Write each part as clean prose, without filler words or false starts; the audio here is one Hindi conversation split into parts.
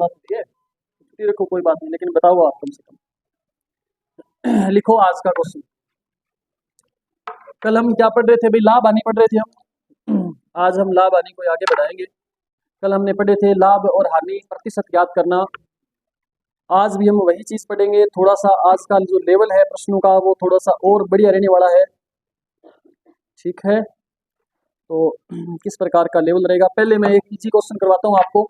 बात होती है, छुट्टी रखो कोई बात नहीं, लेकिन बताओ आप कम से कम। लिखो आज का क्वेश्चन। कल हम क्या पढ़ रहे थे भाई? लाभ हानि पढ़ रहे थे हम। आज हम लाभ हानि को आगे बढ़ाएंगे। कल हमने पढ़े थे लाभ और हानि प्रतिशत ज्ञात करना। आज भी हम वही चीज पढ़ेंगे। थोड़ा सा आज का जो लेवल है प्रश्नों का वो थोड़ा सा और बढ़िया रहने वाला है। ठीक है, तो किस प्रकार का लेवल रहेगा? पहले मैं एक इजी क्वेश्चन करवाता हूँ आपको,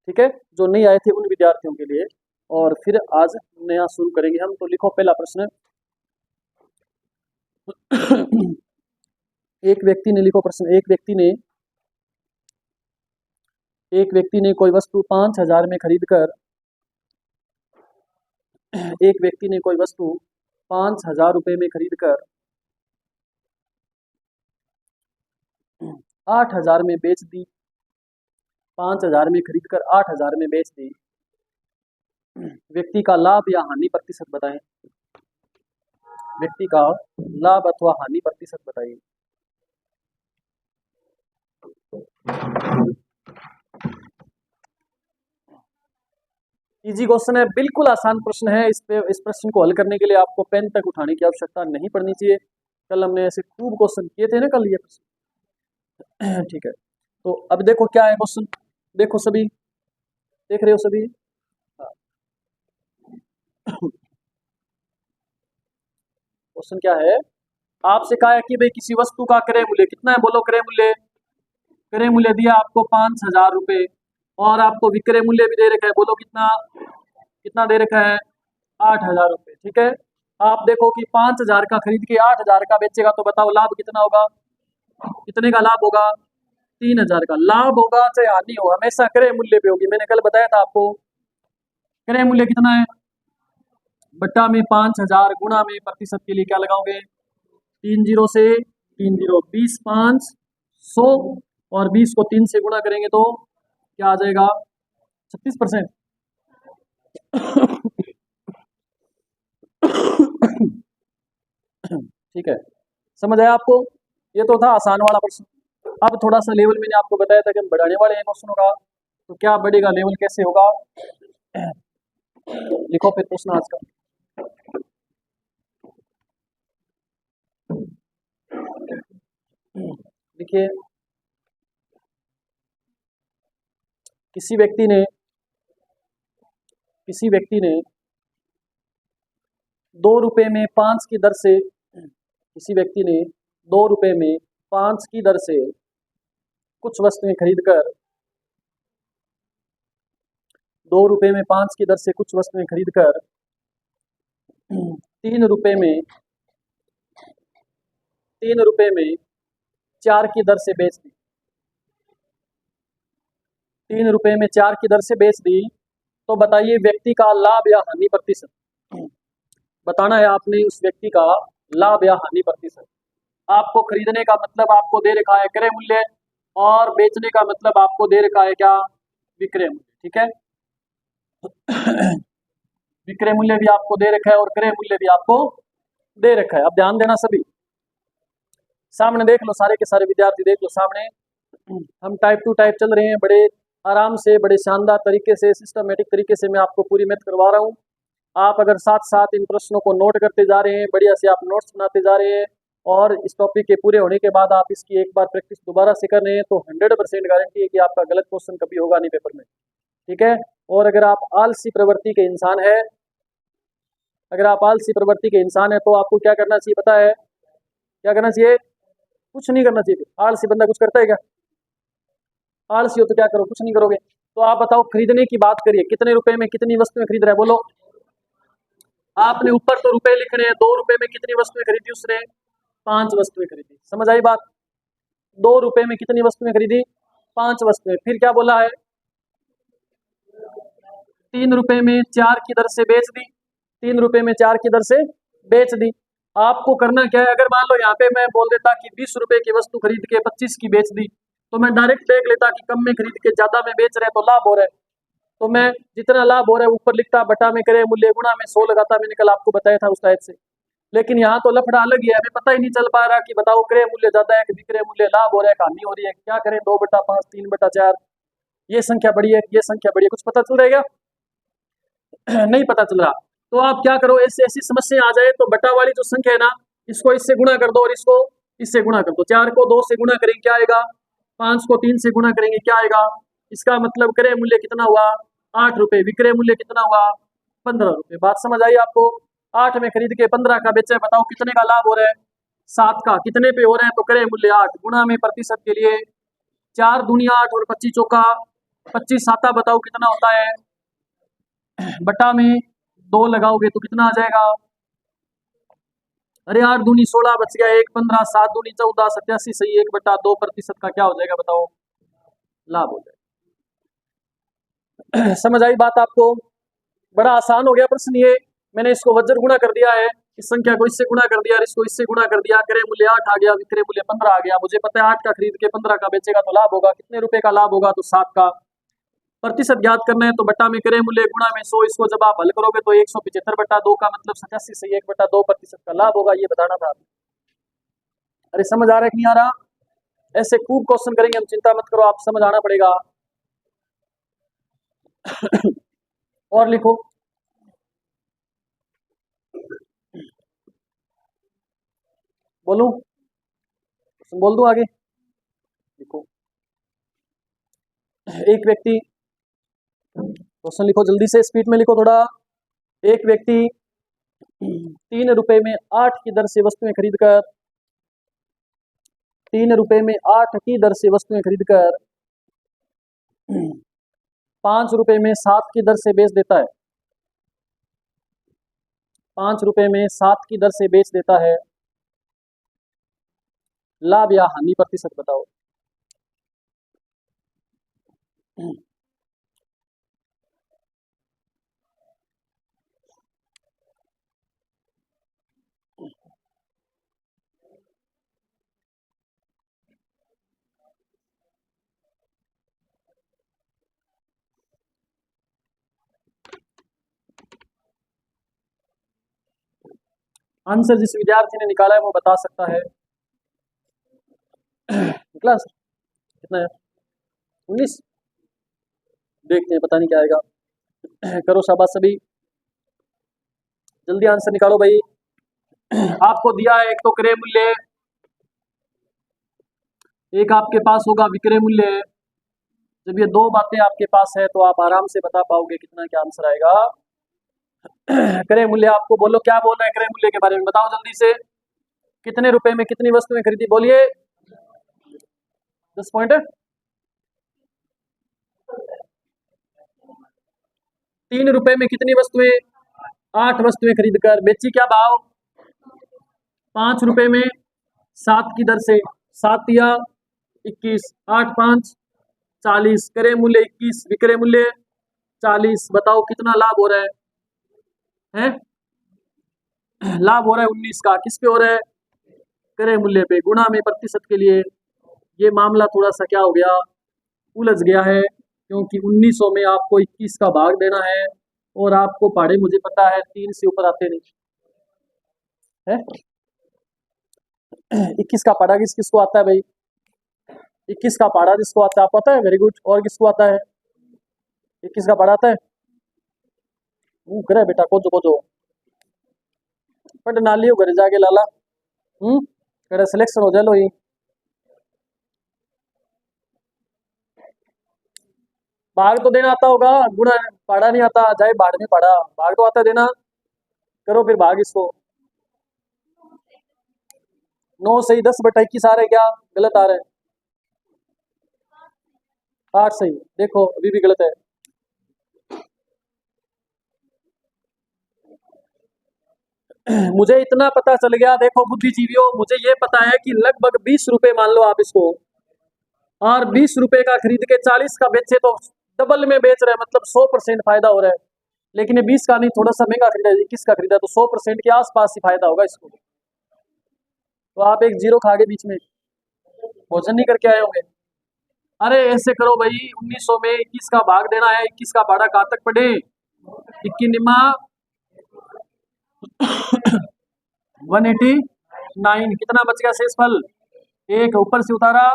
ठीक है, जो नहीं आए थे उन विद्यार्थियों के लिए, और फिर आज नया शुरू करेंगे हम। तो लिखो पहला प्रश्न। एक व्यक्ति ने, लिखो प्रश्न। एक व्यक्ति ने कोई वस्तु 5,000 में खरीद कर, एक व्यक्ति ने कोई वस्तु 5,000 रुपये में खरीद कर 8,000 में बेच दी। 5,000 में खरीद कर 8,000 में बेच दी। व्यक्ति का लाभ या हानि प्रतिशत बताएं। व्यक्ति का लाभ अथवा हानि प्रतिशत बताइए। इजी क्वेश्चन है, बिल्कुल आसान प्रश्न है। इस प्रश्न को हल करने के लिए आपको पेन तक उठाने की आवश्यकता नहीं पड़नी चाहिए। कल हमने ऐसे खूब क्वेश्चन किए थे ना कल ये प्रश्न। ठीक है, तो अब देखो क्या है क्वेश्चन। देखो सभी, देख रहे हो सभी? क्वेश्चन क्या है? आपसे कहा है कि भाई किसी वस्तु का क्रय मूल्य कितना है? बोलो क्रय मूल्य। क्रय मूल्य दिया आपको 5,000 रुपये, और आपको विक्रय मूल्य भी दे रखा है। बोलो कितना, कितना दे रखा है? 8,000 रुपये। ठीक है, आप देखो कि 5,000 का खरीद के 8,000 का बेचेगा, तो बताओ लाभ कितना होगा? कितने का लाभ होगा? 3,000 का लाभ होगा। चाहे हानि हो, हमेशा क्रय मूल्य पे होगी। मैंने कल बताया था आपको। क्रय मूल्य कितना है? बट्टा में 5,000 गुणा में प्रतिशत के लिए क्या लगाओगे? 3 जीरो से 3 जीरो 20, 5 100, और 20 को 3 से गुणा करेंगे तो क्या आ जाएगा? 36%। ठीक है, समझ आया आपको? ये तो था आसान वाला प्रश्न। अब थोड़ा सा लेवल मैंने आपको बताया था कि हम बढ़ाने वाले हैं क्वेश्चनों का, तो क्या बढ़ेगा लेवल, कैसे होगा? लिखो फिर प्रश्न आज का। देखिए, किसी व्यक्ति ने 2 रुपये में 5 की दर से, किसी व्यक्ति ने 2 रुपये में 5 की दर से कुछ वस्तुएं खरीद कर, 2 रुपये में 5 की दर से कुछ वस्तुएं खरीद कर 3 रुपये में 4 की दर से बेच दी। 3 रुपये में 4 की दर से बेच दी, तो बताइए व्यक्ति का लाभ या हानि प्रतिशत। बताना है आपने उस व्यक्ति का लाभ या हानि प्रतिशत। आपको खरीदने का मतलब आपको दे रखा है क्रय मूल्य, और बेचने का मतलब आपको दे रखा है क्या? विक्रय मूल्य। ठीक है, विक्रय मूल्य भी आपको दे रखा है और क्रय मूल्य भी आपको दे रखा है। अब ध्यान देना सभी, सामने देख लो, सारे के सारे विद्यार्थी देख लो सामने। हम टाइप टू टाइप चल रहे हैं, बड़े आराम से, बड़े शानदार तरीके से, सिस्टमेटिक तरीके से मैं आपको पूरी मैथ करवा रहा हूँ। आप अगर साथ साथ इन प्रश्नों को नोट करते जा रहे हैं, बढ़िया से आप नोट्स बनाते जा रहे हैं, और इस टॉपिक के पूरे होने के बाद आप इसकी एक बार प्रैक्टिस दोबारा से कर रहे हैं, तो 100% गारंटी है कि आपका गलत क्वेश्चन कभी होगा नहीं पेपर में। ठीक है, और अगर आप आलसी प्रवृत्ति के इंसान है, तो आपको क्या करना चाहिए पता है? क्या करना चाहिए? कुछ नहीं करना चाहिए। आलसी बंदा कुछ करता है क्या? आलसी हो तो क्या करो? कुछ नहीं करोगे। तो आप बताओ, खरीदने की बात करिए, कितने रुपए में कितनी वस्तुएं खरीद रहा है? बोलो। आपने ऊपर तो रुपए लिख रहे हैं, 2 रुपए में कितनी वस्तुएं खरीदी उसने? 5 वस्तुएं खरीदी। समझ आई बात? 2 रुपए में कितनी वस्तुएं खरीदी? 5 वस्तुएं। फिर क्या बोला है? 3 रुपए में 4 की दर से बेच दी। 3 रुपए में 4 की दर से बेच दी। आपको करना क्या है? अगर मान लो यहाँ पे मैं बोल देता कि 20 रुपए की वस्तु खरीद के 25 की बेच दी, तो मैं डायरेक्ट देख लेता कि कम में खरीद के ज्यादा में बेच रहे हैं तो लाभ हो रहा है, तो मैं जितना लाभ हो रहा है ऊपर लिखता, बटा में क्रय मूल्य गुणा में 100 लगाता। मैंने कल आपको बताया था उस टाइप से। लेकिन यहाँ तो लफड़ा अलग ही है, हमें पता ही नहीं चल पा रहा कि बताओ क्रय मूल्य ज्यादा है कि विक्रय मूल्य, लाभ हो रहा है, हानि हो रही है, क्या करें? 2/5, 3/4, ये संख्या बड़ी है, ये संख्या बड़ी है, कुछ पता चल जाएगा? नहीं पता चल रहा, तो आप क्या करो, ऐसी ऐसी समस्या आ जाए तो बटा वाली जो संख्या है ना, इसको इससे गुणा कर दो और इसको इससे गुणा कर दो। 4 को 2 से गुणा करेंगे क्या आएगा, 5 को 3 से गुणा करेंगे क्या आएगा। इसका मतलब क्रय मूल्य कितना हुआ, 8 रुपए, विक्रय मूल्य कितना हुआ, 15 रुपए। बात समझ आई आपको। 8 में खरीद के 15 का बेचे, बताओ कितने का लाभ हो रहा है, 7 का। कितने पे हो रहे हैं, तो क्रय मूल्य 8 गुणा में प्रतिशत के लिए 4 दूनी 8 और 25 चौका 25 साता, बताओ कितना होता है, बटा में 2 लगाओगे तो कितना आ जाएगा, अरे 8 दूनी 16 बच गया, 1 15, 7 दूनी 14, 87 सही, 1/2% का क्या हो जाएगा, बताओ लाभ हो जाएगा। समझ आई बात आपको। बड़ा आसान हो गया प्रश्न ये। मैंने इसको वज्र गुणा कर दिया है, इस संख्या को इससे गुणा कर दिया और इसको इससे गुणा कर दिया, क्रय मूल्य 8 आ गया, विक्रय मूल्य 15 आ गया। मुझे पता है 8 का खरीद के 15 का बेचेगा तो लाभ होगा, कितने रुपए का लाभ होगा, तो 7 का। प्रतिशत ज्ञात करना है तो बटा में क्रय मूल्य गुणा में 100, इसको जब आप हल करोगे तो 175/2 का मतलब 87 से 1/2% का लाभ होगा, ये बताना था। अरे समझ आ रहा है कि नहीं आ रहा, ऐसे खूब क्वेश्चन करेंगे हम, चिंता मत करो, आप समझ आना पड़ेगा। और लिखो, बोलूं, बोल दूं आगे, लिखो। एक व्यक्ति, क्वेश्चन लिखो जल्दी से, स्पीड में लिखो थोड़ा। एक व्यक्ति 3 रुपए में 8 की दर से वस्तुएं खरीदकर 3 रुपए में 8 की दर से वस्तुएं खरीदकर 5 रुपए में 7 की दर से बेच देता है। 5 रुपए में 7 की दर से बेच देता है, लाभ या हानि प्रतिशत बताओ। आंसर जिस विद्यार्थी ने निकाला है वो बता सकता है। निकला सर, कितना है, 19। देखते हैं, पता नहीं क्या आएगा। करो शाबाश सभी, जल्दी आंसर निकालो भाई। आपको दिया है एक तो क्रय मूल्य, एक आपके पास होगा विक्रय मूल्य। जब ये दो बातें आपके पास है तो आप आराम से बता पाओगे कितना क्या आंसर आएगा। क्रय मूल्य आपको बोलो, क्या बोल रहे हैं क्रय मूल्य के बारे में, बताओ जल्दी से। कितने रुपए में कितनी वस्तुएं खरीदी, बोलिए। 10 पॉइंट। 3 रुपए में कितनी वस्तुएं, 8 वस्तुएं खरीद कर बेची, क्या भाव, 5 रुपए में 7 की दर से, 7 या 21, 8 5 40, क्रय मूल्य 21, विक्रय मूल्य 40, बताओ कितना लाभ हो रहा है? लाभ हो रहा है 19 का, किस पे हो रहा है, क्रय मूल्य पे, गुणा में प्रतिशत के लिए। ये मामला थोड़ा सा क्या हो गया, उलझ गया है, क्योंकि 1900 में आपको 21 का भाग देना है और आपको पहाड़े मुझे पता है 3 से ऊपर आते नहीं है। 21 का पहाड़ा किस किसको आता है भाई, 21 का पहाड़ा जिसको आता है, पता है, वेरी गुड। और किसको आता है 21 का पहाड़ा आता है, करे बेटा, कोजो कोजो बट नाली घर जाके लाला, करे सिलेक्शन हो जाए लो ही। भाग तो देना आता होगा, गुणा पढ़ा नहीं आता, जाए भाड़ में पढ़ा, भाग तो आता है देना, करो फिर भाग इसको। 9 सही, 10/21 आ रहे क्या, गलत आ रहे हैं, 8 सही, देखो अभी भी गलत है। मुझे इतना पता चल गया, देखो बुद्धिजीवियों, मुझे ये पता है कि लगभग 20 रुपए मान लो आप इसको, और 20 रुपए का खरीद के 40 का बेचे तो डबल में बेच रहे हैं, मतलब 100% फायदा हो रहा है। लेकिन ये 20 का नहीं, थोड़ा सा महंगा खरीदा, 21 का खरीदा तो 100% के आसपास ही फायदा होगा इसको। तो आप एक जीरो खा के बीच में भोजन नहीं करके आए होंगे। अरे ऐसे करो भाई, 1900 में 21 का भाग देना है, 21 का भाड़ा कहाँ तक पड़े, 21 निमा 189, कितना बच गया शेषफल, एक ऊपर से उतारा।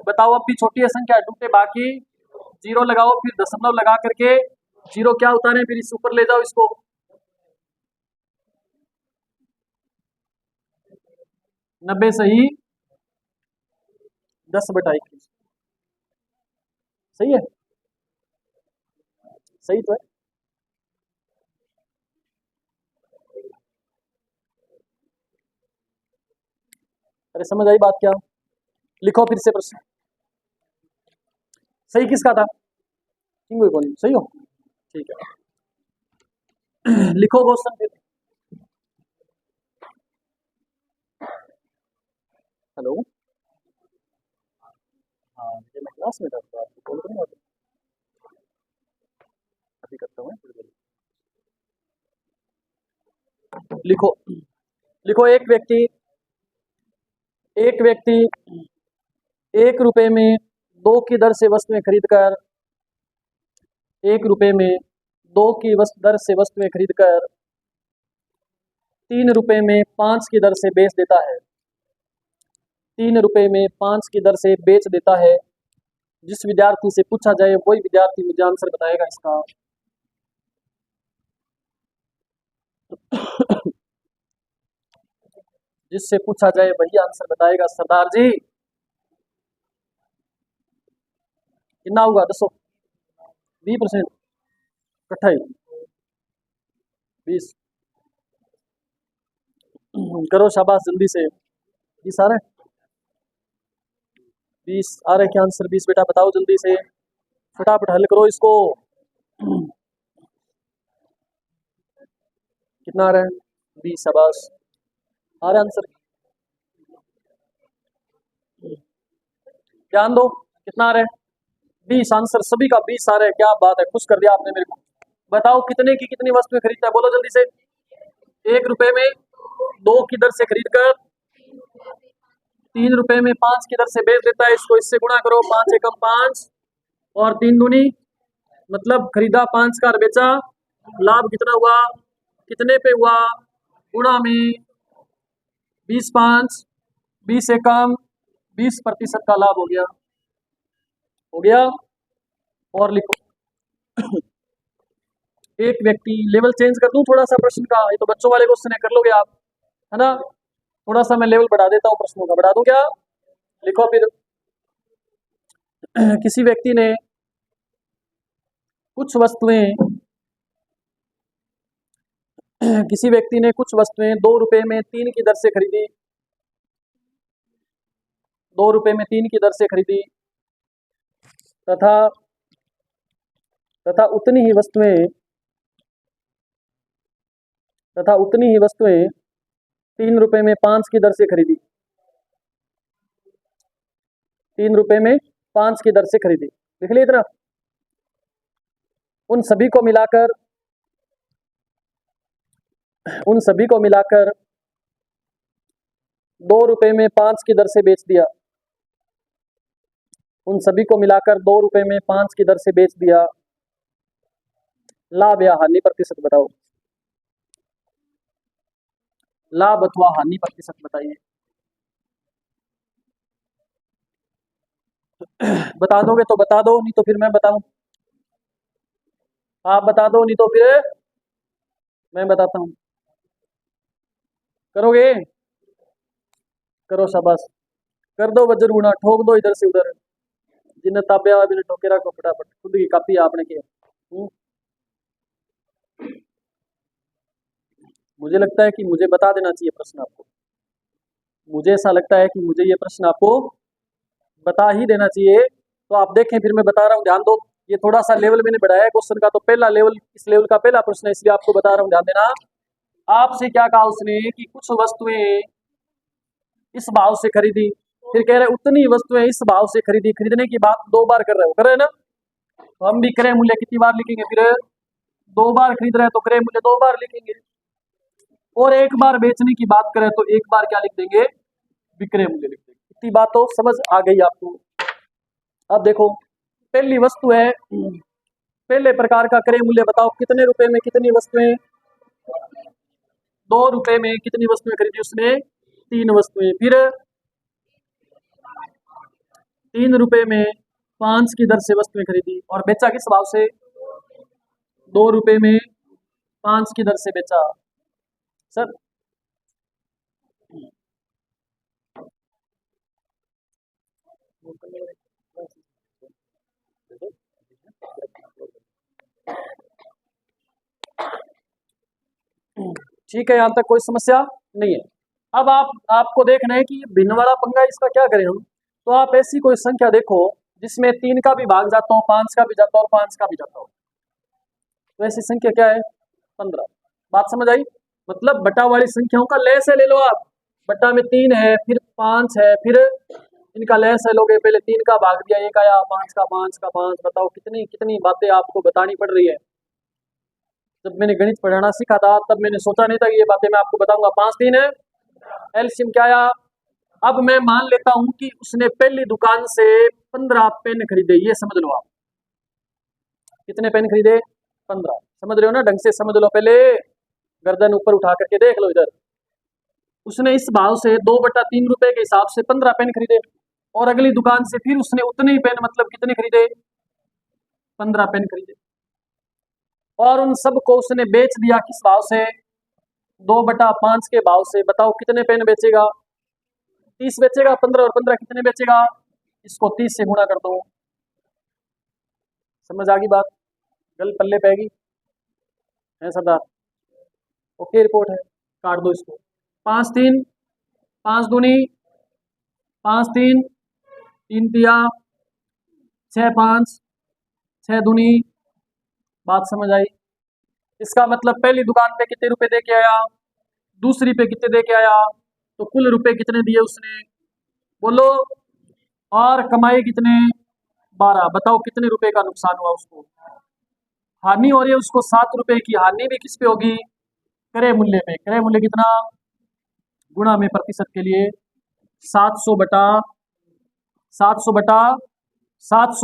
बताओ अब भी छोटी है संख्या, टूटे बाकी, जीरो लगाओ, फिर दशमलव लगा करके जीरो क्या उतारे, फिर इस ऊपर ले जाओ इसको, 90 सही 10/21 सही है, सही तो है। अरे समझ आई बात क्या? लिखो फिर से प्रश्न। सही किसका था? किंग कौन सही हो? ठीक है लिखो क्वेश्चन फिर। हेलो, हाँ ये मैं क्लास में था तो आपको कॉल करूँगा, तो अभी करता हूँ थोड़ी देर में। लिखो, लिखो एक व्यक्ति 1 रुपए में 2 की दर से वस्तुएं खरीद कर 1 रुपए में 2 की दर से वस्तुएं खरीद कर 3 रुपए में 5 की दर से बेच देता है। 3 रुपए में 5 की दर से बेच देता है। जिस विद्यार्थी से पूछा जाए वही विद्यार्थी मुझे आंसर बताएगा इसका। जिससे पूछा जाए वही आंसर बताएगा। सरदार जी कितना होगा? दसो 20% इकट्ठा ही 20 करो शाबाश जल्दी से। 20 आ रहे, 20 आ रहे क्या आंसर? 20 बेटा बताओ जल्दी से, फटाफट हल करो इसको। कितना आ रहा है? 20 शाबाश, आ रहा है आंसर? ध्यान दो कितना आ रहा है? 20 आंसर सभी का 20 आ रहा है। क्या बात है, खुश कर दिया आपने मेरे को। बताओ कितने की कितनी वस्तुएं खरीदता है, बोलो जल्दी से। 1 रुपए में 2 की दर से खरीद कर 3 रुपए में 5 की दर से बेच देता है। इसको इससे गुणा करो, 5 एकम 5 और 3 दूनी, मतलब खरीदा 5 का और बेचा, लाभ कितना हुआ, कितने पे हुआ, गुणा में 20 5 20 एकम 20% का लाभ हो गया। हो गया। और लिखो एक व्यक्ति, लेवल चेंज कर दूं थोड़ा सा प्रश्न का, ये तो बच्चों वाले क्वेश्चन है, कर लोगे आप, है ना? थोड़ा सा मैं लेवल बढ़ा देता हूँ प्रश्नों का, बढ़ा दूं क्या? लिखो फिर किसी व्यक्ति ने कुछ वस्तुएं किसी व्यक्ति ने कुछ वस्तुएं 2 रुपए में 3 की दर से खरीदी, 2 रुपए में 3 की दर से खरीदी तथा तथा उतनी ही वस्तुएं तथा उतनी ही वस्तुएं 3 रुपए में 5 की दर से खरीदी, 3 रुपए में 5 की दर से खरीदी। लिख लिया इतना? उन सभी को मिलाकर 2 रुपए में 5 की दर से बेच दिया। उन सभी को मिलाकर 2 रुपए में 5 की दर से बेच दिया। लाभ या हानि प्रतिशत बताओ। लाभ अथवा हानि प्रतिशत बताइए। बता दोगे तो बता दो, नहीं तो फिर मैं बताऊं। आप बता दो, नहीं तो फिर मैं बताता हूं। करोगे? करो शाबाश, कर दो वज्र गुणा, ठोक दो इधर से उधर। जिन्हें ताब्या बिन ठोकेरा को फटाफट, खुद की कापी आपने किया। मुझे लगता है कि मुझे बता देना चाहिए प्रश्न आपको। मुझे ऐसा लगता है कि मुझे ये प्रश्न आपको बता ही देना चाहिए। तो आप देखें, फिर मैं बता रहा हूँ, ध्यान दो। ये थोड़ा सा लेवल मैंने बढ़ाया है क्वेश्चन का, तो पहला लेवल, इस लेवल का पहला प्रश्न है, इसलिए आपको बता रहा हूँ, ध्यान देना। आपसे क्या कहा उसने कि कुछ वस्तुएं इस भाव से खरीदी, फिर कह रहे उतनी वस्तुएं इस भाव से खरीदी। खरीदने की बात 2 बार कर रहे हो, कर रहे हैं ना? तो हम भी क्रय मूल्य कितनी बार लिखेंगे? फिर 2 बार खरीद रहे हैं तो क्रय मूल्य 2 बार लिखेंगे, और 1 बार बेचने की बात करें तो 1 बार क्या लिख देंगे? विक्रय मूल्य लिख देंगे। इतनी बात तो समझ आ गई आपको। अब देखो, पहली वस्तु है, पहले प्रकार का क्रय मूल्य बताओ। कितने रुपए में कितनी वस्तुएं? 2 रुपए में कितनी वस्तुएं खरीदी उसने? 3 वस्तुएं। फिर 3 रुपए में 5 की दर से वस्तुएं खरीदी, और बेचा किस भाव से? 2 रुपए में 5 की दर से बेचा। सर ठीक है, यहाँ तक कोई समस्या नहीं है। अब आपको देखना है कि ये भिन्न वाला पंगा, इसका क्या करें हम। तो आप ऐसी कोई संख्या देखो जिसमें 3 का भी भाग जाता हो, 5 का भी जाता हो और 5 का भी जाता हो। तो ऐसी संख्या क्या है? 15। बात समझ आई? मतलब बटा वाली संख्याओं का लय से ले लो आप। बटा में 3 है, फिर 5 है, फिर इनका लय से लोगे। पहले 3 का भाग दिया, एक आया, 5 का 5 का 5। बताओ कितनी कितनी बातें आपको बतानी पड़ रही है। जब मैंने गणित पढ़ाना सीखा था तब मैंने सोचा नहीं था कि ये बातें मैं आपको बताऊंगा। 5 3 है, एलसीएम क्या आया। अब मैं मान लेता हूं कि उसने पहली दुकान से 15 पेन खरीदे, ये समझ लो आप। कितने पेन खरीदे? 15। समझ रहे हो ना? ढंग से समझ लो, पहले गर्दन ऊपर उठा करके देख लो इधर। उसने इस भाव से 2/3 रुपए के हिसाब से 15 पेन खरीदे, और अगली दुकान से फिर उसने उतने ही पेन, मतलब कितने खरीदे? 15 पेन खरीदे, और उन सबको उसने बेच दिया किस भाव से? 2/5 के भाव से। बताओ कितने पेन बेचेगा? 30 बेचेगा। 15 और 15 कितने बेचेगा? इसको 30 से गुणा कर दो। समझ आ गई बात? गल पल्ले पैगी है सरदार? ओके, रिपोर्ट है, काट दो इसको। 5 3, 5 दूनी 5 3, 3 तिया 6 5, 6 दूनी। बात समझ आई? इसका मतलब पहली दुकान पे कितने रुपए दे के आया, दूसरी पे कितने दे के आया, तो कुल रुपए कितने दिए उसने? बोलो। और कमाई कितने? 12। बताओ कितने रुपए का नुकसान हुआ उसको? हानि हो रही है उसको 7 रुपए की। हानि भी किस पे होगी? क्रय मूल्य पे। क्रय मूल्य कितना? गुणा में प्रतिशत के लिए 700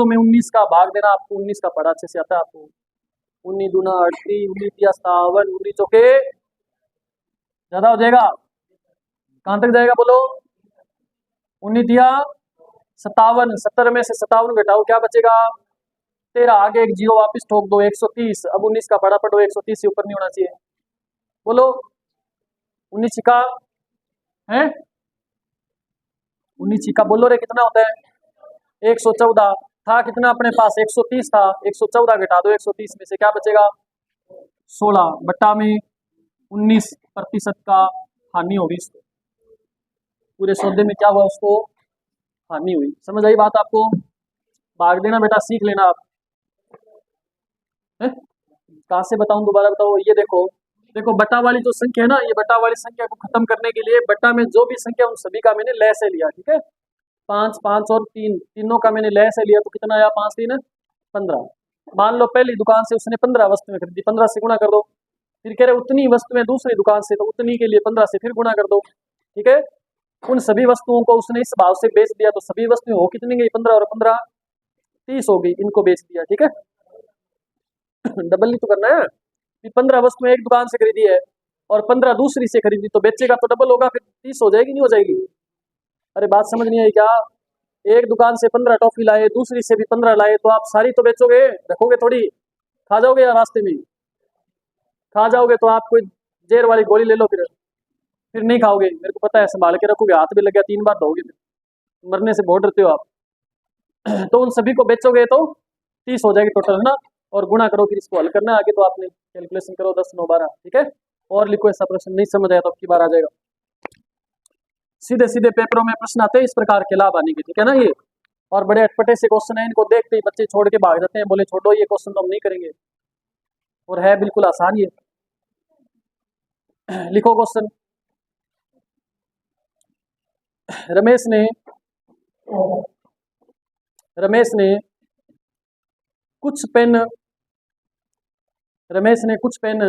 में 19 का भाग देना। आपको 19 का पढ़ा अच्छे से आता है आपको? 19 दूना 38, 19 तिया 57, 19 चौके ज्यादा हो जाएगा। कहां तक जाएगा बोलो? 19 तिया 57। 70 में से 57 घटाओ, क्या बचेगा? 13। आगे एक जीरो वापस ठोक दो, 130। अब 19 का पढ़ा पढ़ो, 130 से ऊपर नहीं होना चाहिए। बोलो। 19 छिका है, 19 छिका बोलो रे, कितना होता है? 114 था। कितना अपने पास? 130 था। 114 घटा दो 130 में से, क्या बचेगा? 16। बट्टा में 19% का हानि होगी इसको। पूरे सौदे में क्या हुआ उसको? हानि हुई। समझ आई बात आपको? भाग देना बेटा सीख लेना आप। कहाँ से बताऊं, दोबारा बताओ। ये देखो, देखो बटा वाली जो संख्या है ना, ये बटा वाली संख्या को खत्म करने के लिए बटा में जो भी संख्या उन सभी का मैंने लय से लिया। ठीक है? 5 5 और 3, तीनों का मैंने लय से लिया, तो कितना आया? 5 3 15। मान लो पहली दुकान से उसने 15 वस्तुएं खरीदी, 15 से गुणा कर दो। फिर कह रहे उतनी वस्तुएं दूसरी दुकान से, तो उतनी के लिए 15 से फिर गुणा कर दो। ठीक है? उन सभी वस्तुओं को उसने इस भाव से बेच दिया, तो सभी वस्तुएं हो कितनी गई? 15 और 15 30 हो गई। इनको बेच दिया। ठीक है? डबल नहीं तो करना है कि 15 वस्तुएं एक दुकान से खरीदी है और 15 दूसरी से खरीदी, तो बेचेगा तो डबल होगा, फिर 30 हो जाएगी, नहीं हो जाएगी? अरे बात समझ नहीं आई क्या? एक दुकान से 15 टॉफी लाए, दूसरी से भी 15 लाए, तो आप सारी तो बेचोगे, रखोगे थोड़ी? खा जाओगे या रास्ते में? खा जाओगे तो आप कोई जेर वाली गोली ले लो, फिर नहीं खाओगे। मेरे को पता है, संभाल के रखोगे। हाथ भी लग गया 3 बार धोगे, फिर मरने से बहुत डरते हो आप। तो उन सभी को बेचोगे तो 30 हो जाएगी टोटल, है ना? और गुणा करो, फिर इसको हल करना है आगे। तो आपने कैलकुलेशन करो, 10 9 12। ठीक है? और लिखो। ऐसा प्रश्न नहीं समझ आया तो अब की बार आ जाएगा। सीधे सीधे पेपरों में प्रश्न आते हैं इस प्रकार के, लाभ आने के। ठीक है ना? ये और बड़े अटपटे से क्वेश्चन है, इनको देखते ही बच्चे छोड़ के भाग जाते हैं, बोले छोड़ो ये क्वेश्चन तो हम नहीं करेंगे। और है बिल्कुल आसान ये। लिखो क्वेश्चन। रमेश ने रमेश ने कुछ पेन रमेश ने कुछ पेन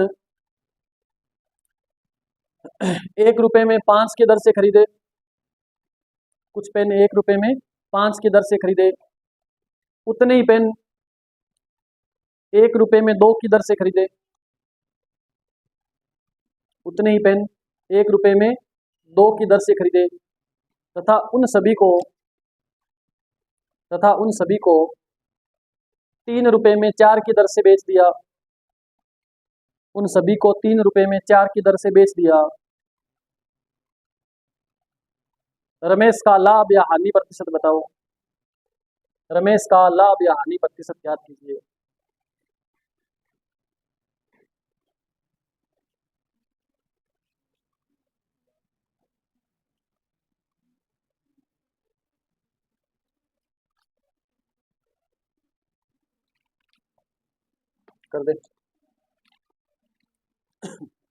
1 रुपए में 5 की दर से खरीदे। कुछ पेन 1 रुपए में 5 की दर से खरीदे। उतने ही पेन 1 रुपए में 2 की दर से खरीदे। उतने ही पेन 1 रुपए में 2 की दर से खरीदे, तथा उन सभी को 3 रुपए में 4 की दर से बेच दिया। उन सभी को 3 रुपए में 4 की दर से बेच दिया। रमेश का लाभ या हानि प्रतिशत बताओ। रमेश का लाभ या हानि प्रतिशत ज्ञात कीजिए। कर दे।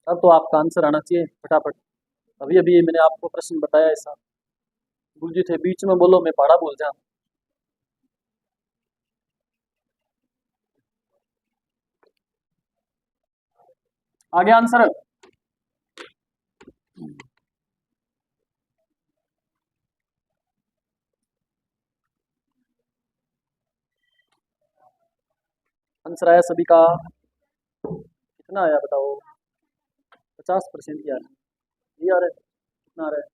अब तो आपका आंसर आना चाहिए फटाफट। अभी अभी मैंने आपको प्रश्न बताया ऐसा। गुरुजी थे बीच में बोलो, मैं पढ़ा बोल जाऊं। आगे आंसर। आंसर आया सभी का। कितना आया बताओ। 50% की आ रहा है। ये आ रहा है, कितना आ रहा है?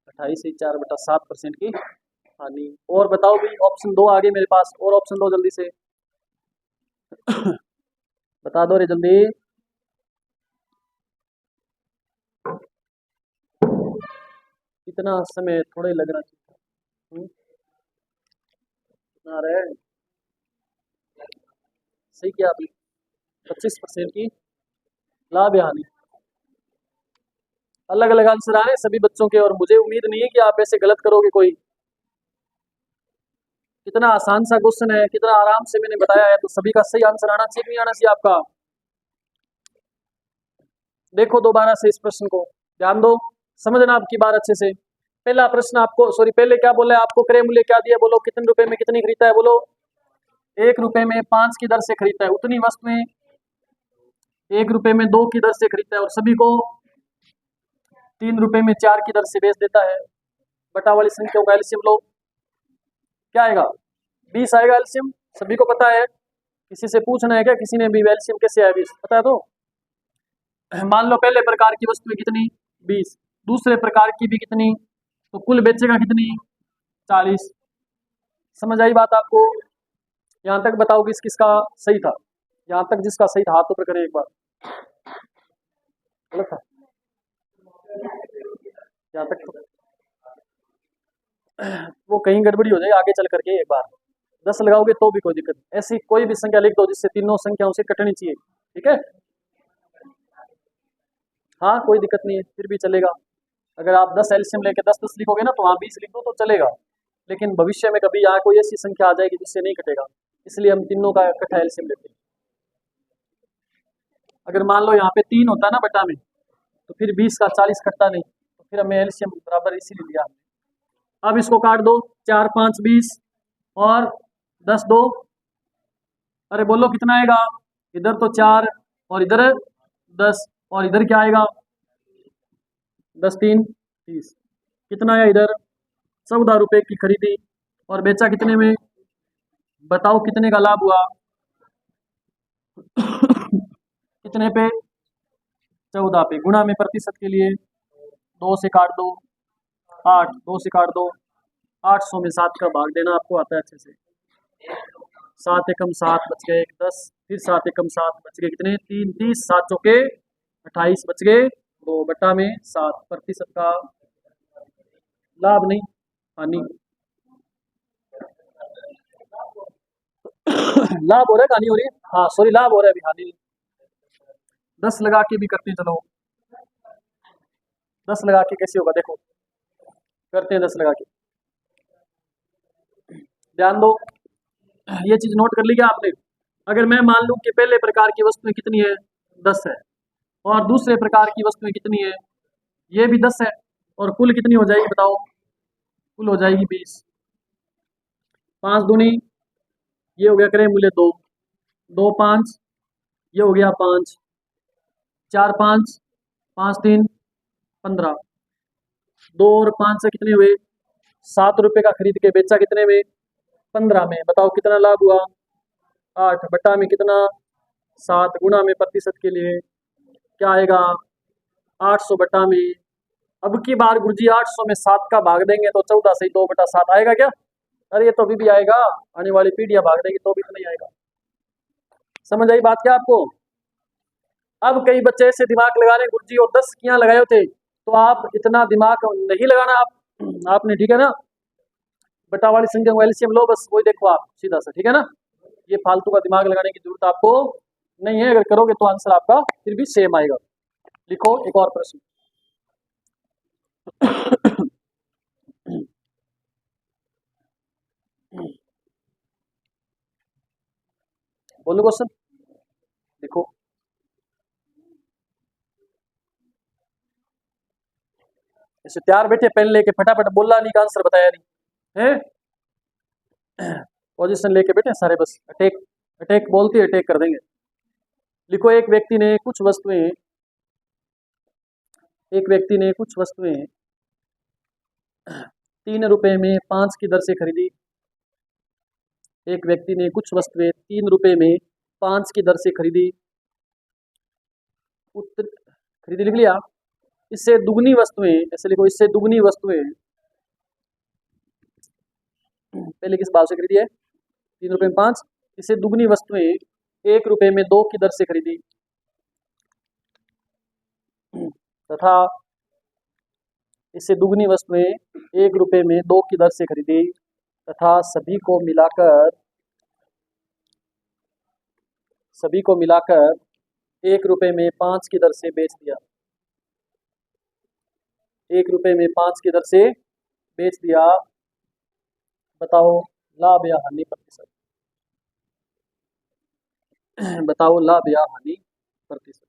28 से 4/7% की हानि। और बताओ भाई, ऑप्शन 2 आगे मेरे पास, और ऑप्शन 2 जल्दी से बता दो रे जल्दी। इतना समय थोड़ा ही लग रहा है। कितना आ रहा है? सही किया आपने। 25% की लाभ या हानि। अलग अलग आंसर आ रहे हैं सभी बच्चों के, और मुझे उम्मीद नहीं है कि आप ऐसे गलत करोगे कोई। कितना आसान सा क्वेश्चन है, कितना आराम से मैंने बताया है, तो सभी का सही आंसर आना चाहिए, नहीं आना चाहिए आपका। देखो दोबारा से इस प्रश्न को, ध्यान दो, समझना आपकी बात अच्छे से। पहला प्रश्न आपको, सॉरी पहले क्या बोला है आपको, क्रय मूल्य क्या दिया, बोलो कितने रुपए में कितनी खरीदता है, बोलो 1 रुपए में 5 की दर से खरीदता है, उतनी वस्तुएं 1 रुपए में 2 की दर से खरीदता है, और सभी को 3 रुपए में 4 की दर से बेच देता है। बटा वाली संख्याओं का एलसीएम लो, क्या आएगा? 20 आएगा एलसीएम, सभी को पता है। किसी से पूछना है क्या, किसी ने भी एलसीएम कैसे आया 20 पता है? तो मान लो पहले प्रकार की वस्तुएं कितनी, 20, दूसरे प्रकार की भी कितनी, तो कुल बेचेगा कितनी, 40। समझ आई बात आपको? यहाँ तक बताओ किस किसका सही था। यहाँ तक जिसका सही था हाथ ऊपर करें एक बार। गलत था यहाँ तक तो वो कहीं गड़बड़ी हो जाएगी आगे चल करके। एक बार 10 लगाओगे तो भी कोई दिक्कत नहीं। ऐसी कोई भी संख्या लिख दो जिससे तीनों संख्याओं से कटनी चाहिए, ठीक है? हाँ कोई दिक्कत नहीं है, फिर भी चलेगा। अगर आप 10 एलसीएम लेके 10 लिखोगे ना, तो वहाँ 20 लिख दो तो चलेगा, लेकिन भविष्य में कभी यहाँ कोई ऐसी संख्या आ जाएगी जिससे नहीं कटेगा, इसलिए हम तीनों का इकट्ठा एलसीएम लेते हैं। अगर मान लो यहाँ पे 3 होता है ना बटा में, तो फिर 20 का 40 कटता नहीं, तो फिर हमें एलसीएम बराबर इसीलिए लिया। अब इसको काट दो, 4 5 20 और 10 2, अरे बोलो कितना आएगा? इधर तो 4 और इधर 10, और इधर क्या आएगा? 10 3 30। कितना आया इधर? 14 रुपए की खरीदी, और बेचा कितने में? बताओ कितने का लाभ हुआ? कितने पे? 14 पे। गुणा में प्रतिशत के लिए 2 से काट दो, 8, 2 से काट दो, 800 में 7 का भाग देना आपको आता है अच्छे से। 7 एकम 7 बच गए 10, फिर 7 एकम 7 बच गए कितने? 3 30, 7 चौके 28 बच गए 2, बटा में 7% का लाभ, नहीं हानि। लाभ हो रहा है कहानी हो रही है? हाँ सॉरी, लाभ हो रहा है अभी, हानि। 10 लगा के भी करते हैं, चलो 10 लगा के कैसे होगा देखो, करते हैं 10 लगा के। ध्यान दो, ये चीज नोट कर ली क्या आपने? अगर मैं मान लूं कि पहले प्रकार की वस्तुएं कितनी है, 10 है, और दूसरे प्रकार की वस्तुएं कितनी है, ये भी 10 है, और कुल कितनी हो जाएगी बताओ? कुल हो जाएगी 20। 5 दूनी, ये हो गया क्रय मूल्य 2, 2 5, ये हो गया 5, 4 5, 5 3 15, 2 और 5 से कितने हुए? 7 रुपए का खरीद के बेचा कितने में? 15 में। बताओ कितना लाभ हुआ? 8, बटा में कितना? 7, गुणा में प्रतिशत के लिए क्या आएगा? 800 बटा में, अब की बार गुरुजी 800 में 7 का भाग देंगे तो 14 से 2/7 आएगा क्या? अरे ये तो अभी भी आएगा, आने वाली पीढ़ियां भाग देंगी तो भी तो नहीं आएगा। समझ आई बात क्या आपको? अब कई बच्चे ऐसे दिमाग लगा रहे हैं गुरुजी और 10 कियां लगाए थे, तो आप इतना दिमाग नहीं लगाना आपने, ठीक है ना। बटा वाली संख्या को एलसीएम लो, बस वही देखो आप सीधा सा, ठीक है ना। ये फालतू का दिमाग लगाने की जरूरत आपको नहीं है, अगर करोगे तो आंसर आपका फिर भी सेम आएगा। लिखो एक और प्रश्न। बोलो क्वेश्चन, देखो। ऐसे तैयार बैठे पेन लेके फटाफट, बोला नहीं का आंसर बताया नहीं है, पोजीशन लेके बैठे सारे, बस अटैक अटैक बोलती है अटैक कर देंगे। लिखो एक व्यक्ति ने कुछ वस्तुएं 3 रुपए में 5 की दर से खरीदी। एक व्यक्ति ने कुछ वस्तुएं 3 रुपए में 5 की दर से खरीदी। खरीदी लिख लिया। इससे दुगनी वस्तुएं, ऐसे लिखो, इससे दुगनी वस्तुएं पहले किस भाव से खरीदी है, 3 रुपए में 5। इससे दुगनी वस्तुएं 1 रुपए में 2 की दर से खरीदी तथा इससे दुगनी वस्तुएं 1 रुपए में 2 की दर से खरीदी तथा सभी को मिलाकर 1 रुपए में 5 की दर से बेच दिया। 1 रुपए में 5 की दर से बेच दिया। बताओ लाभ या हानि प्रतिशत। बताओ लाभ या हानि प्रतिशत।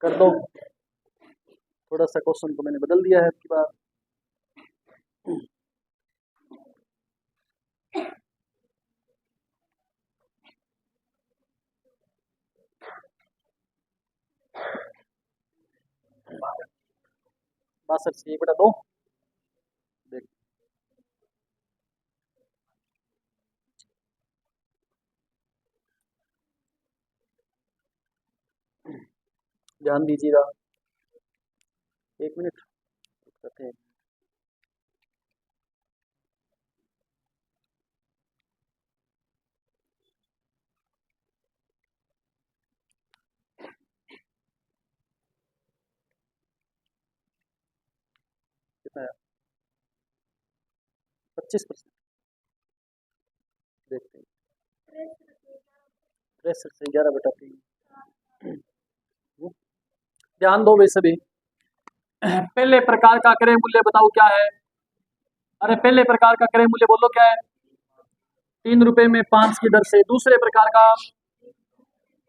कर दो, थोड़ा सा क्वेश्चन को मैंने बदल दिया है अब की बार। बासठ से 1/2 देख, ध्यान दीजिएगा, 1 मिनट करते हैं। कितना है, 25%। देखते हैं, 63 से 11/3। ध्यान दो भाई सभी। पहले प्रकार का क्रय मूल्य बताओ क्या है। अरे पहले प्रकार का क्रय मूल्य बोलो क्या है, 3 रुपए में 5 की दर से। दूसरे प्रकार का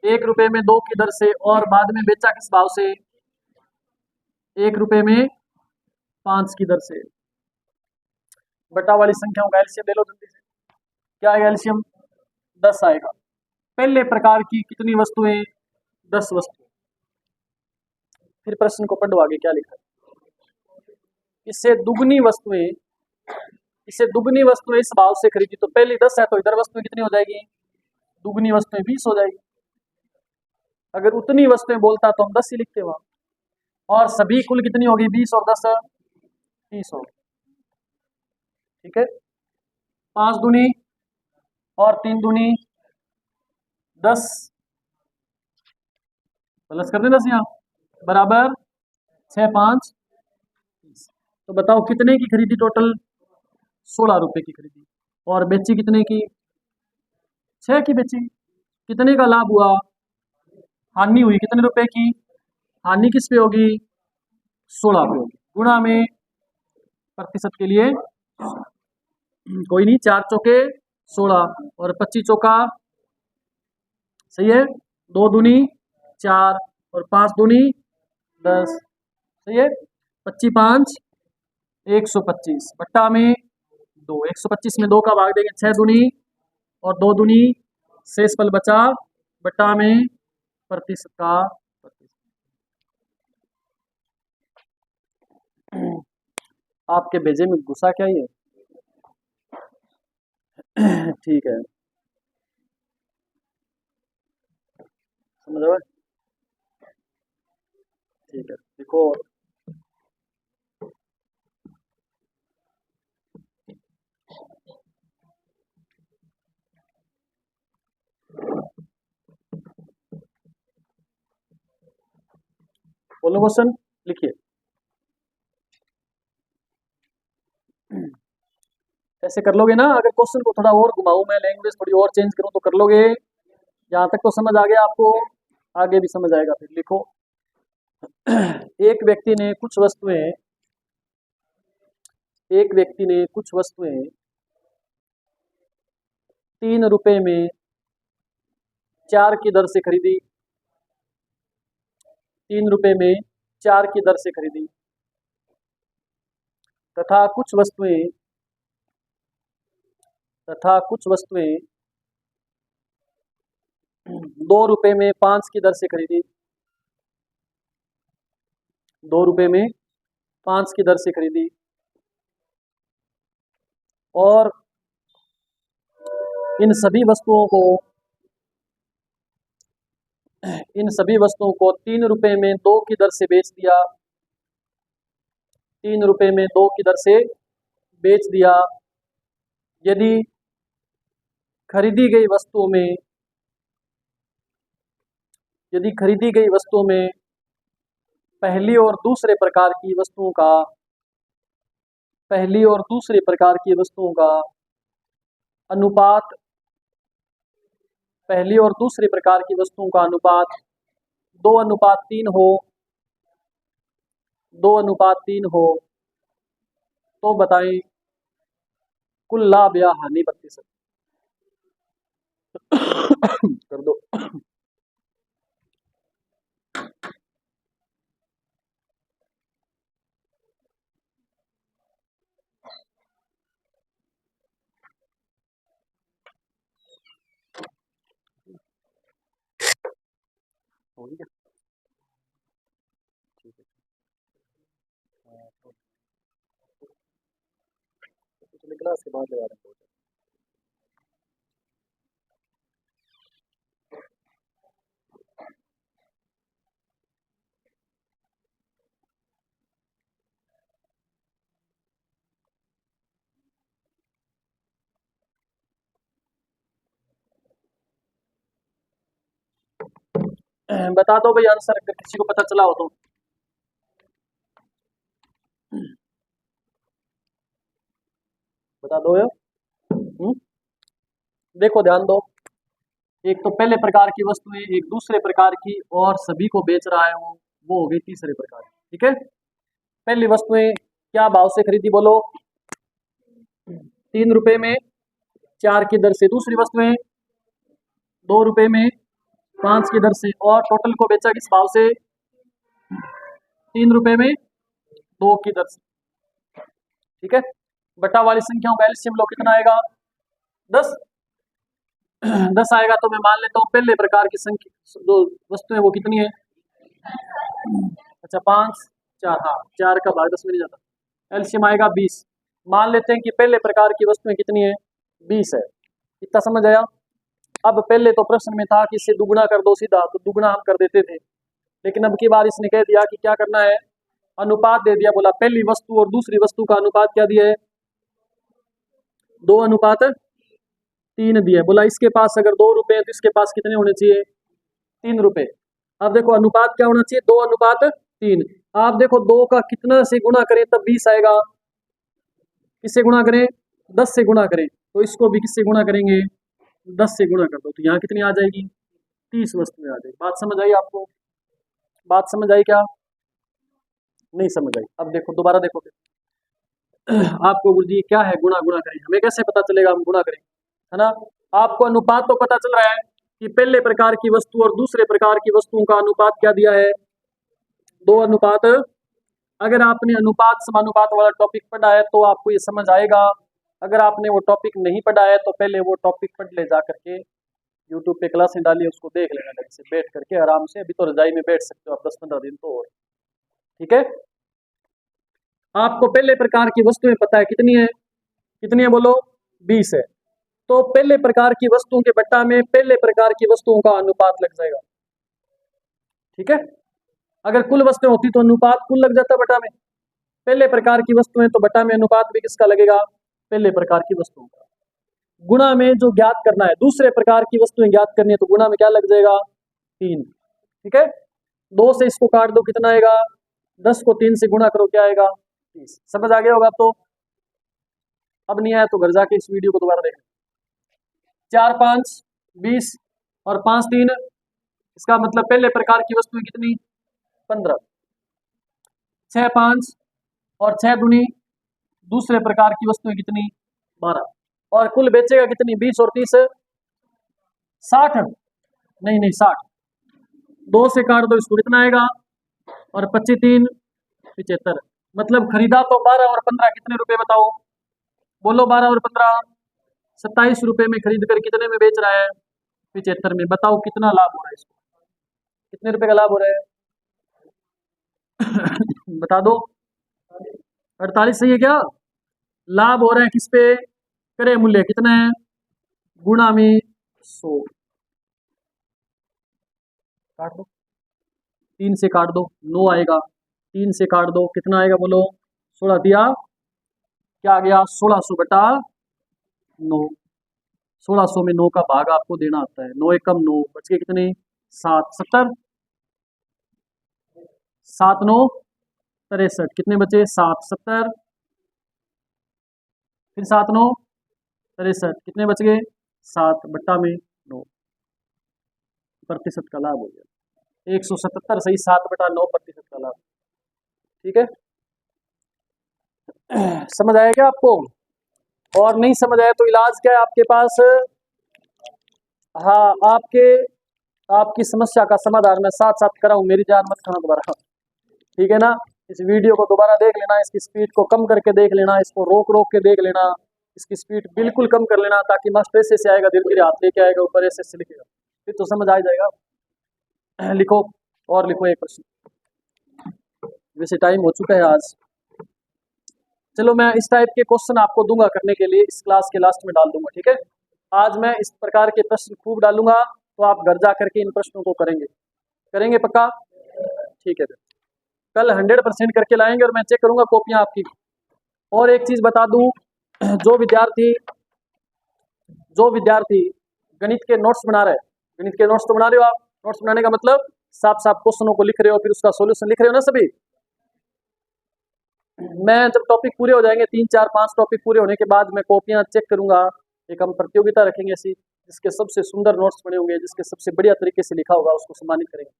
1 रुपए में 2 की दर से, और बाद में बेचा किस भाव से, 1 रुपए में 5 की दर से। बटा वाली संख्याओं का एलसीएम ले लो जल्दी से। क्या आएगा एलसीएम, 10 आएगा। पहले प्रकार की कितनी वस्तुएं, 10 वस्तु। फिर प्रश्न को पढ़ो आगे क्या लिखा है। इससे दुगनी वस्तुएं इस भाव से खरीदी, तो पहली 10 है तो इधर वस्तुएं कितनी हो जाएगी, दुगनी वस्तुएं 20 हो जाएगी। अगर उतनी वस्तुएं बोलता तो हम 10 ही लिखते वहां, और सभी कुल कितनी होगी, 20 और 10 30 होगी। ठीक है, 5 दूनी और 3 दूनी 10, प्लस कर दें 10 यहाँ, बराबर 6 5 30। तो बताओ कितने की खरीदी टोटल, 16 रुपए की खरीदी, और बेची कितने की, 6 की बेची। कितने का लाभ हुआ, हानि हुई कितने रुपए की, हानि किस पे होगी, 16 पे होगी। गुणा में प्रतिशत के लिए कोई नहीं, 4 चौके 16 और 25 चौका, सही है, 2 दूनी 4 और 5 दूनी 10, सही है। 25 5 125 बट्टा में 2, 125 में 2 का भाग देंगे, 6 दूनी और 2 दूनी, शेष पल बचा, बट्टा में प्रतिशत का प्रतिशत। आपके भेजे में घुसा क्या ही है, ठीक है, समझ रहे हो? ठीक है, देखो। बोलो क्वेश्चन, लिखिए। ऐसे कर लोगे ना? अगर क्वेश्चन को थोड़ा और घुमाऊं, मैं लैंग्वेज थोड़ी और चेंज करूं, तो कर लोगे? यहाँ तक तो समझ आ गया आपको? आगे भी समझ आएगा। फिर लिखो। एक व्यक्ति ने कुछ वस्तुएं एक व्यक्ति ने कुछ वस्तुएं 3 रुपए में 4 की दर से खरीदी। 3 रुपए में 4 की दर से खरीदी, तथा कुछ वस्तुएं 2 रुपए में 5 की दर से खरीदी। 2 रुपए में 5 की दर से खरीदी, और इन सभी वस्तुओं को इन सभी वस्तुओं को 3 रुपए में 2 की दर से बेच दिया। 3 रुपए में 2 की दर से बेच दिया। यदि खरीदी गई वस्तुओं में यदि खरीदी गई वस्तुओं में पहली और दूसरे प्रकार की वस्तुओं का अनुपात पहली और दूसरे प्रकार की वस्तुओं का अनुपात 2:3 हो 2:3 हो, तो बताएं कुल लाभ या हानि प्रतिशत। कर दो। हो गया? ठीक है। पिछले क्लास के बाद लगा रहे हैं। बता दो भाई आंसर, अगर किसी को पता चला हो तो। बता दो यार। देखो, ध्यान दो। एक तो पहले प्रकार की वस्तुएं एक दूसरे प्रकार की और सभी को बेच रहा है, वो हो गई तीसरे प्रकार की। ठीक है। पहली वस्तुएं क्या भाव से खरीदी, बोलो? 3 रुपए में 4 की दर से। दूसरी वस्तुएं 2 रुपए में 5 की दर से, और टोटल को बेचा किस भाव से? 3 रुपए में 2 की दर से। ठीक है। बटा वाली संख्याओं का एलसीएम लो, कितना आएगा? 10। 10 आएगा। तो मैं मान लेता हूँ पहले प्रकार की संख्या जो वस्तुएं वो कितनी है? अच्छा, 5 4, हाँ 4 का भाग 10 में नहीं जाता। एलसीएम आएगा 20। मान लेते हैं कि पहले प्रकार की वस्तुएं कितनी है? 20 है। इतना समझ आया? अब पहले तो प्रश्न में था कि इससे दुगुना कर दो सीधा, तो दुगुना हम कर देते थे, लेकिन अब की बार इसने कह दिया कि क्या करना है? अनुपात दे दिया। बोला पहली वस्तु और दूसरी वस्तु का अनुपात क्या दिया है? 2:3 दिया है। बोला इसके पास अगर 2 रुपए है तो इसके पास कितने होने चाहिए? 3 रुपए। अब देखो अनुपात क्या होना चाहिए? 2:3। आप देखो 2 का कितना से गुणा करें तब 20 आएगा? किससे गुणा करें? 10 से गुणा करें। तो इसको भी किससे गुणा करेंगे? 10 से गुणा कर दो, तो यहाँ कितनी आ जाएगी? 30 वस्तुएं आ जाएगी। बात समझ आई आपको? बात समझ आई क्या? नहीं समझ आई? अब देखो, दोबारा देखो फिर। आपको गुरुजी क्या है गुणा गुणा करें, हमें कैसे पता चलेगा हम गुणा करें, है ना? आपको अनुपात तो पता चल रहा है कि पहले प्रकार की वस्तु और दूसरे प्रकार की वस्तुओं का अनुपात क्या दिया है? 2:। अगर आपने अनुपात समानुपात वाला टॉपिक पढ़ा है तो आपको ये समझ आएगा। अगर आपने वो टॉपिक नहीं पढ़ा है तो पहले वो टॉपिक पढ़ ले, जा करके यूट्यूब पे क्लासें डालिए, उसको देख लेना ढंग से बैठ करके आराम से। अभी तो रजाई में बैठ सकते हो आप 10-15 दिन तो और। ठीक है। आपको पहले प्रकार की वस्तुएं पता है कितनी है? कितनी है बोलो? 20 है। तो पहले प्रकार की वस्तुओं के बट्टा में पहले प्रकार की वस्तुओं का अनुपात लग जाएगा। ठीक है, अगर कुल वस्तुएं होती तो अनुपात कुल लग जाता बटा में। पहले प्रकार की वस्तुएं तो बटा में अनुपात भी किसका लगेगा, पहले प्रकार की वस्तुओं का। गुणा में जो ज्ञात करना है, दूसरे प्रकार की वस्तुएं ज्ञात करनी है तो गुणा में क्या लग जाएगा, 3। ठीक है, 2 से इसको काट दो कितना आएगा, 10 को 3 से गुणा करो क्या आएगा, 30। समझ आ गया होगा। तो अब नहीं आया तो घर जाके इस वीडियो को दोबारा देखें। 4 5 20 और 5 3, इसका मतलब पहले प्रकार की वस्तुएं कितनी, 15। 6 5 और 6 दूनी दूसरे प्रकार की वस्तुएं कितनी, 12। और कुल बेचेगा कितनी, 20 और 30 60, नहीं 60। 2 से काट दो इसको कितना आएगा, और 25 3 75। मतलब खरीदा तो 12 और 15 कितने रुपए बताओ, बोलो 12 और 15 27 रुपए में खरीद कर कितने में बेच रहा है, 75 में। बताओ कितना लाभ हो रहा है इसको, कितने रुपए का लाभ हो रहा है बता दो। 48 सही है क्या, लाभ हो रहा है किस पे, क्रय मूल्य कितना है, गुणा में 100। काट दो, 3 से काट दो 9 आएगा, 3 से काट दो कितना आएगा बोलो, 16 दिया, क्या आ गया 1600 बटा 9। 1600 में 9 का भाग आपको देना आता है, 9 एकम 9, बच गए कितने 7 70, 7 9 63, कितने बचे 7 70, फिर 7 9 63, कितने बच गए 7 बट्टा में 9। प्रतिशत का लाभ हो गया 177 सही, 7 बटा 9 प्रतिशत का लाभ। ठीक है, समझ आया क्या आपको, और नहीं समझ आया तो इलाज क्या है आपके पास, हाँ आपकी समस्या का समाधान मैं साथ साथ कराऊं, मेरी जान मत खाना दोबारा। ठीक है ना, इस वीडियो को दोबारा देख लेना, इसकी स्पीड को कम करके देख लेना, इसको रोक रोक के देख लेना, इसकी स्पीड बिल्कुल कम कर लेना, ताकि मास्टर ऐसे से आएगा धीरे धीरे हाथ लेके आएगा ऊपर ऐसे से लिखेगा, फिर तो समझ आ जाएगा। लिखो और लिखो एक प्रश्न, वैसे टाइम हो चुका है आज। चलो मैं इस टाइप के क्वेश्चन आपको दूंगा करने के लिए, इस क्लास के लास्ट में डाल दूंगा। ठीक है, आज मैं इस प्रकार के प्रश्न खूब डालूंगा, तो आप घर जा करके इन प्रश्नों को करेंगे पक्का। ठीक है, कल 100% करके लाएंगे और मैं चेक करूंगा कॉपियां आपकी। और एक चीज बता दूं, जो विद्यार्थी गणित के नोट्स बना रहे हैं, गणित के नोट्स तो बना रहे हो आप, नोट्स बनाने का मतलब साफ साफ क्वेश्चनों को लिख रहे हो, फिर उसका सॉल्यूशन लिख रहे हो ना सभी। मैं जब टॉपिक पूरे हो जाएंगे, 3 4 5 टॉपिक पूरे होने के बाद मैं कॉपियां चेक करूंगा, एक हम प्रतियोगिता रखेंगे ऐसी, जिसके सबसे सुंदर नोट्स बने होंगे, जिसके सबसे बढ़िया तरीके से लिखा होगा, उसको सम्मानित करेंगे।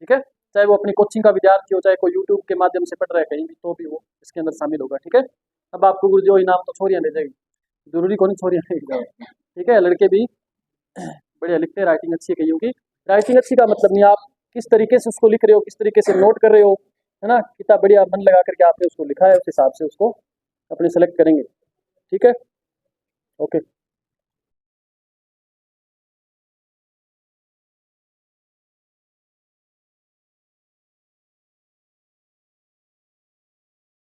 ठीक है, चाहे वो अपनी कोचिंग का विद्यार्थी हो, चाहे कोई यूट्यूब के माध्यम से पढ़ रहा है कहीं भी, तो भी वो इसके अंदर शामिल होगा। ठीक है, अब आपको गुरु जो इनाम तो छोरियां दे जाएगी, जरूरी को नहीं छोरियां दे जाएगी। ठीक है, लड़के भी बढ़िया लिखते हैं, राइटिंग अच्छी है कईयों की। राइटिंग अच्छी का मतलब नहीं आप किस तरीके से उसको लिख रहे हो, किस तरीके से नोट कर रहे हो, है ना, कितना बढ़िया मन लगा करके आपने उसको लिखा है, उस हिसाब से उसको अपने सेलेक्ट करेंगे। ठीक है, ओके।